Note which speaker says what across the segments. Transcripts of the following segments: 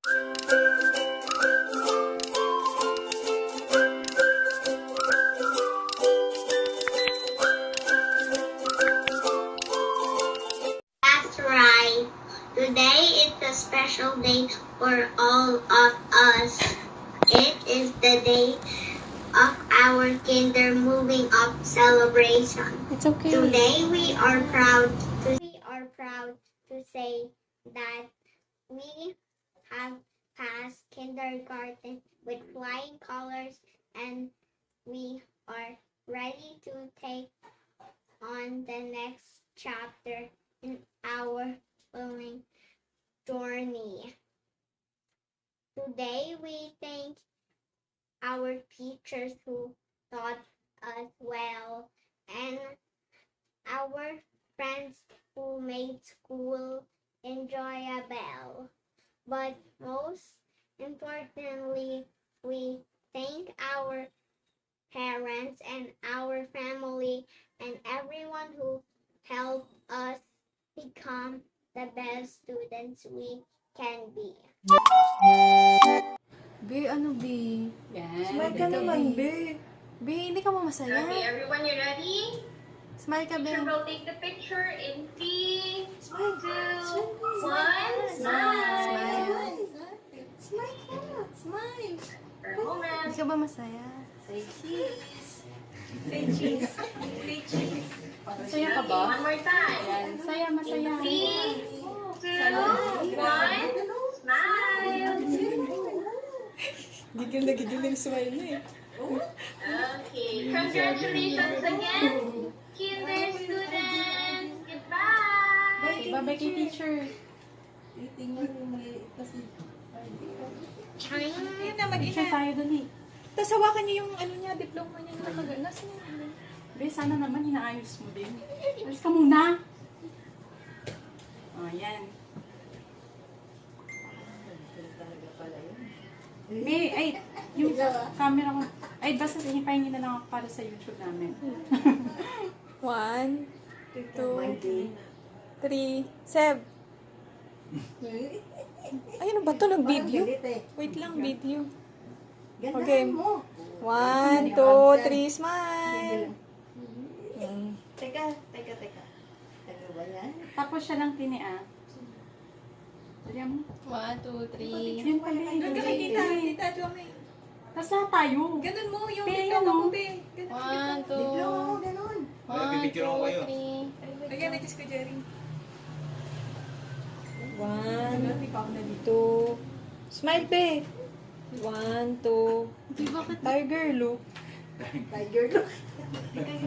Speaker 1: That's right. Today is a special day for all of us. It is the day of our Kinder Moving Up celebration.
Speaker 2: It's okay.
Speaker 1: Today we are proud to say that we have passed kindergarten with flying colors, and we are ready to take on the next chapter in our learning journey. Today we thank our teachers who taught us well, and our friends who made school enjoyable. But most importantly, we thank our parents and our family and everyone who helped us become the best students we can be.
Speaker 2: Be, ano, Be?
Speaker 3: Yan.
Speaker 2: Smile ka naman, Be. Be, hindi ka ba masaya?
Speaker 4: Okay, everyone, you ready?
Speaker 2: Smile ka, Be.
Speaker 4: Teacher will take the picture in 3,
Speaker 2: Smile.
Speaker 4: 2, 1.
Speaker 2: Smile.
Speaker 4: Smile.
Speaker 2: Smile ka. Smile.
Speaker 4: For a moment.
Speaker 2: Hindi ka ba masaya?
Speaker 4: Say cheese. Say cheese. Say cheese.
Speaker 3: Masaya ka ba?
Speaker 4: One more time.
Speaker 3: Yan. Saya, masaya.
Speaker 4: 3, 2, 1. Smile.
Speaker 2: Gigil smile na eh.
Speaker 4: Okay. Congratulations again, Kinder students. Goodbye.
Speaker 3: Bye-bye kay teacher.
Speaker 2: Ayun na,
Speaker 3: Teacher tayo dun eh.
Speaker 2: Tapos hawakan niyo yung ano niya, diploma niya na nakaganas niya.
Speaker 3: Be, sana naman inaayos mo din. Alis ka muna. Oh, yan. Be, ay, yung camera ko. Ay, basta hinipahingin na lang ako para sa YouTube namin.
Speaker 2: 1, 2, 3, Seb. Ay, ano ba ito? Nag-video? Wait lang, video. Okay. 1, 2, 3, smile.
Speaker 4: Teka.
Speaker 3: Tapos siya lang tinia. Dali mo.
Speaker 2: 1, 2, 3.
Speaker 3: Yun pala yun.
Speaker 2: Tita,
Speaker 3: Tapos lahat tayo.
Speaker 2: ganun mo yung
Speaker 3: Be,
Speaker 2: diploma
Speaker 3: ano?
Speaker 2: mo, Be. 1, 2, 1, 2, 3. Lagyan na kiss ko, Jerry. 1, 2, smile, Be. 1, 2, tiger look.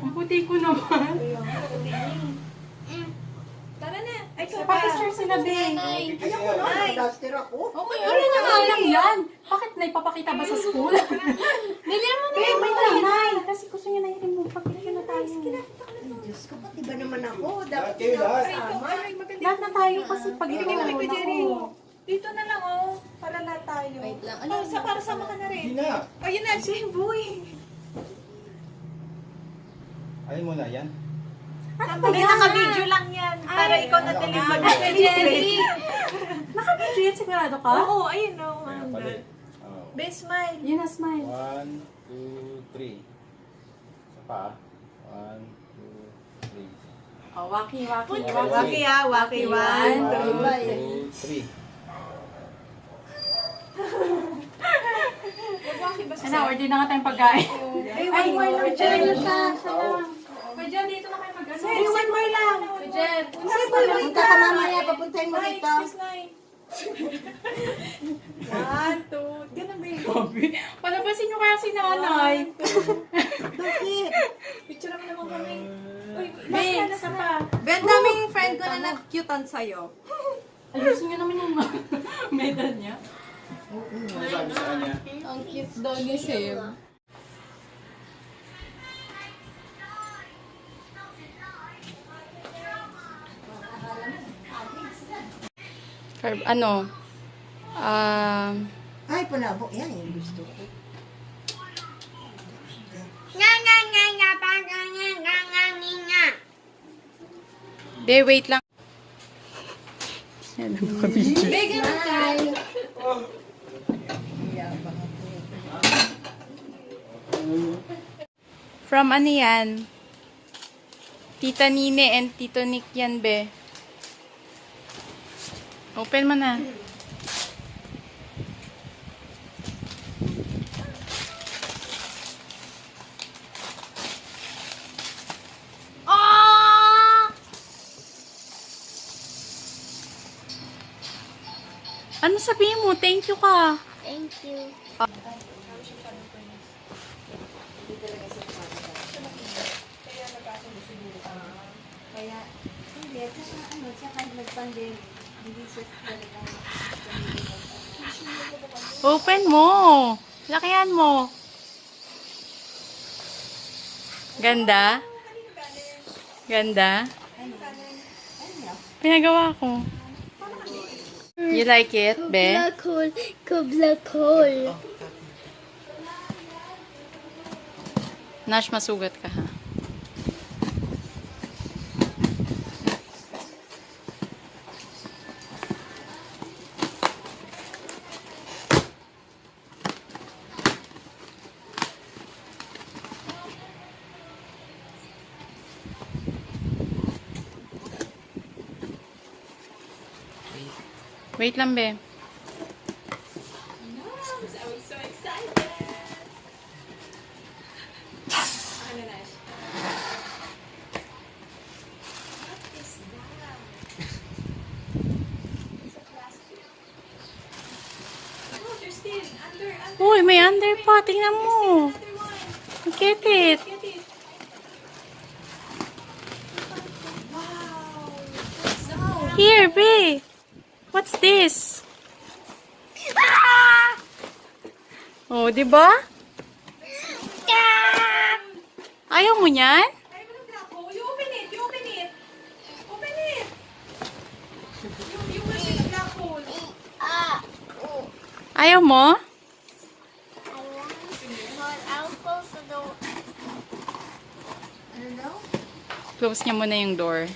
Speaker 3: Ang puti ko naman.
Speaker 2: Tara na. Ay, ikaw pa.
Speaker 3: Pa-picture sila, Be.
Speaker 2: Okay,
Speaker 3: Ano na nga lang yan? Bakit naipapakita ba sa school?
Speaker 2: Nilihan mo na.
Speaker 3: Be, may nanay. Kasi gusto niya na yun mo. Pag-picture na tayo.
Speaker 5: Diyos ko, pati ba naman ako? Dapat
Speaker 2: Ay, ikaw
Speaker 5: kinakasama.
Speaker 2: pa. Ay, maganda.
Speaker 3: Lahat na tayo kasi pag ikaw
Speaker 2: Bigyan mo kay
Speaker 3: na
Speaker 2: Jerry.
Speaker 3: ako.
Speaker 2: Dito na lang, oh. Para lahat tayo. Wait lang. Ano? Para sama ka na rin.
Speaker 6: Hindi na.
Speaker 2: Oh, yun na. Si Boy.
Speaker 6: Ayun mo na yan.
Speaker 3: Ano ba
Speaker 2: Hindi,
Speaker 3: yan?
Speaker 2: naka-video lang yan. Para ikaw na deliver na kay Jerry.
Speaker 3: Naka-video yan, sigurado ka?
Speaker 2: Oo, ayun, oh.
Speaker 6: Kaya pala. Oh.
Speaker 2: Best smile.
Speaker 3: Yun na, smile.
Speaker 6: 1, 2, 3. Isa pa. 1, 2, 3.
Speaker 3: Oh, waki.
Speaker 2: Waki ah, waki. 1, 2,
Speaker 6: 1, 2, 3.
Speaker 2: Waki ba
Speaker 3: Ano, order na nga tayong pagkain.
Speaker 2: Ay, one more lang.
Speaker 3: Diyan na siya. Siya lang. Pwede dito na kayo mag-ano.
Speaker 2: Ay, one more lang.
Speaker 3: Diyan.
Speaker 5: Punta ka mamaya, papuntahin mo
Speaker 2: Nine,
Speaker 5: dito.
Speaker 2: excuse 9. 1, 2, ganun ba yun?
Speaker 3: Palabasin nyo kaya si nanay.
Speaker 5: Bakit?
Speaker 2: Picture mo naman kami. Uy,
Speaker 3: Be,
Speaker 2: nasa pa.
Speaker 7: Ben, daming friend ko na nag-cutean sa'yo.
Speaker 3: ayusin nyo naman yung medal niya.
Speaker 6: Ano sabi sa kanya?
Speaker 7: Ang cute daw ni Sim.
Speaker 3: Ano?
Speaker 5: Ay, palabo. Yan, yung gusto ko.
Speaker 3: Be, wait lang. Yan, nakabidyo.
Speaker 7: Be, ganun ka.
Speaker 3: From ano yan? Tita Nine and Tito Nick yan, be. Open mo na. Ano sabihin mo? Thank you ka.
Speaker 1: Thank you.
Speaker 5: Kaya, hindi. Tsaka nagpandemic. Hindi siya talaga.
Speaker 3: Open mo. Lakihan mo. Ganda? Ganda? Pinagawa ko. You like it, be?
Speaker 1: Kublakol.
Speaker 3: Nash, masugat ka, ha? Wait lang, be.
Speaker 4: So excited! Ano na siya? What is that? It's a plastic. Oh, there's still under.
Speaker 3: Uy, may under pa. Tingnan mo.
Speaker 4: Another one.
Speaker 3: Look at it.
Speaker 4: Get it. Wow. What's that?
Speaker 3: Here, be. What's this? Oh, di ba? Ayaw mo niyan?
Speaker 4: Ay, walang black hole. You open it. You open it. Open it. You will see the black hole.
Speaker 3: Ayaw mo?
Speaker 1: I'll close the door.
Speaker 3: Close niya muna yung door.